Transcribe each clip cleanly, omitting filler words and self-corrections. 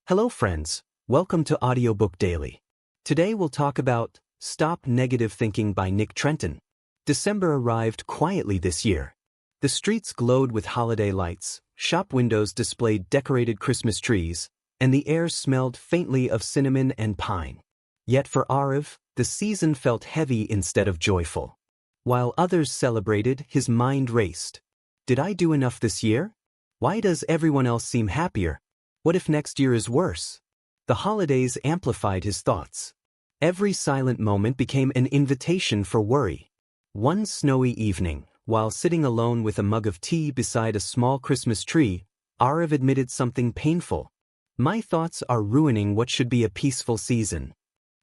Hello friends, welcome to Audiobook Daily. Today we'll talk about Stop Negative Thinking by Nick Trenton. December arrived quietly this year. The streets glowed with holiday lights, shop windows displayed decorated Christmas trees, and the air smelled faintly of cinnamon and pine. Yet for Arav, the season felt heavy instead of joyful. While others celebrated, his mind raced. Did I do enough this year? Why does everyone else seem happier? What if next year is worse? The holidays amplified his thoughts. Every silent moment became an invitation for worry. One snowy evening, while sitting alone with a mug of tea beside a small Christmas tree, Arav admitted something painful. My thoughts are ruining what should be a peaceful season.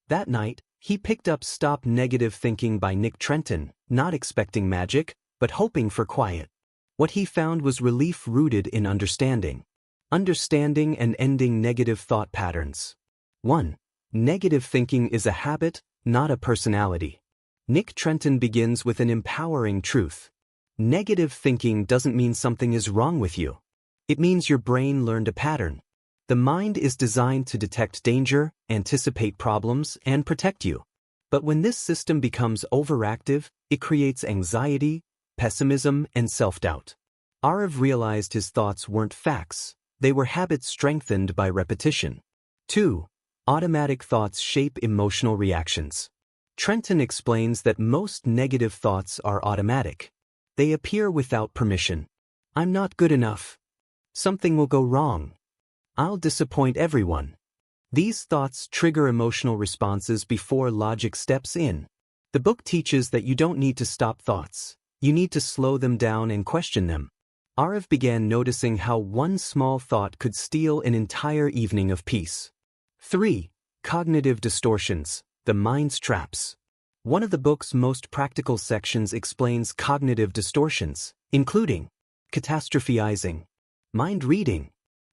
That night, he picked up Stop Negative Thinking by Nick Trenton, not expecting magic, but hoping for quiet. What he found was relief rooted in understanding. Understanding and ending negative thought patterns. 1. Negative thinking is a habit, not a personality. Nick Trenton begins with an empowering truth. Negative thinking doesn't mean something is wrong with you. It means your brain learned a pattern. The mind is designed to detect danger, anticipate problems, and protect you. But when this system becomes overactive, it creates anxiety, pessimism, and self-doubt. Arav realized his thoughts weren't facts. They were habits strengthened by repetition. 2. Automatic thoughts shape emotional reactions. Trenton explains that most negative thoughts are automatic. They appear without permission. I'm not good enough. Something will go wrong. I'll disappoint everyone. These thoughts trigger emotional responses before logic steps in. The book teaches that you don't need to stop thoughts. You need to slow them down and question them. Arav began noticing how one small thought could steal an entire evening of peace. 3. Cognitive distortions, the mind's traps. One of the book's most practical sections explains cognitive distortions, including catastrophizing, mind reading,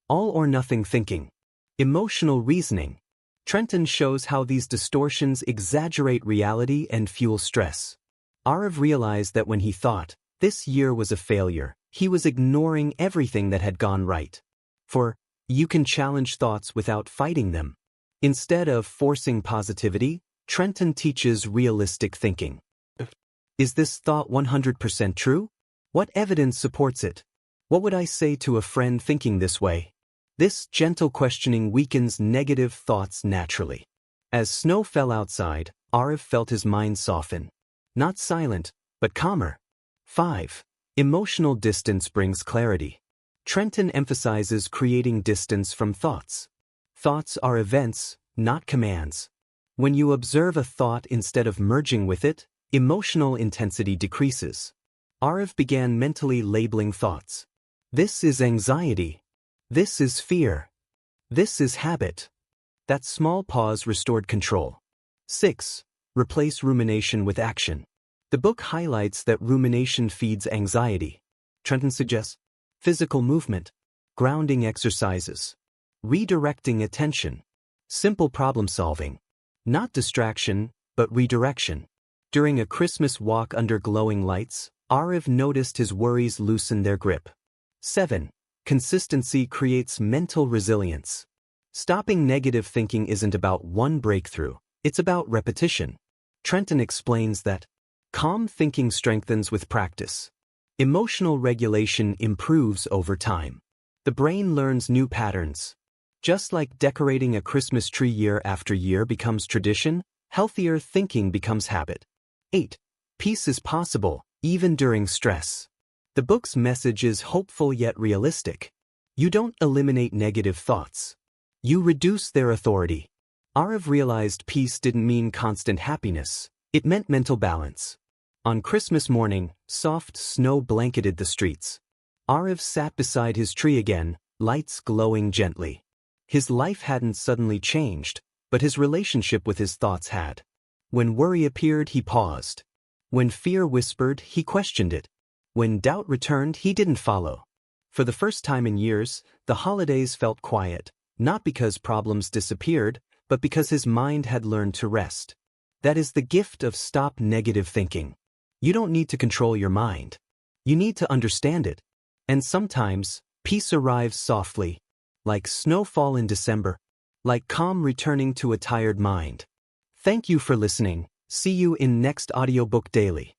all-or-nothing thinking, emotional reasoning. Trenton shows how these distortions exaggerate reality and fuel stress. Arav realized that when he thought, this year was a failure, he was ignoring everything that had gone right. For, you can challenge thoughts without fighting them. Instead of forcing positivity, Trenton teaches realistic thinking. Is this thought 100% true? What evidence supports it? What would I say to a friend thinking this way? This gentle questioning weakens negative thoughts naturally. As snow fell outside, Arav felt his mind soften. Not silent, but calmer. 5. Emotional distance brings clarity. Trenton emphasizes creating distance from thoughts. Thoughts are events, not commands. When you observe a thought instead of merging with it, emotional intensity decreases. Arav began mentally labeling thoughts. This is anxiety. This is fear. This is habit. That small pause restored control. 6. Replace rumination with action. The book highlights that rumination feeds anxiety. Trenton suggests physical movement, grounding exercises, redirecting attention, simple problem solving, not distraction, but redirection. During a Christmas walk under glowing lights, Arav noticed his worries loosen their grip. 7. Consistency creates mental resilience. Stopping negative thinking isn't about one breakthrough, it's about repetition. Trenton explains that calm thinking strengthens with practice. Emotional regulation improves over time. The brain learns new patterns. Just like decorating a Christmas tree year after year becomes tradition, healthier thinking becomes habit. 8. Peace is possible, even during stress. The book's message is hopeful yet realistic. You don't eliminate negative thoughts. You reduce their authority. Arav realized peace didn't mean constant happiness. It meant mental balance. On Christmas morning, soft snow blanketed the streets. Arav sat beside his tree again, lights glowing gently. His life hadn't suddenly changed, but his relationship with his thoughts had. When worry appeared, he paused. When fear whispered, he questioned it. When doubt returned, he didn't follow. For the first time in years, the holidays felt quiet, not because problems disappeared, but because his mind had learned to rest. That is the gift of stop negative thinking. You don't need to control your mind. You need to understand it. And sometimes, peace arrives softly. like snowfall in December, like calm returning to a tired mind. Thank you for listening. See you in next Audiobook Daily.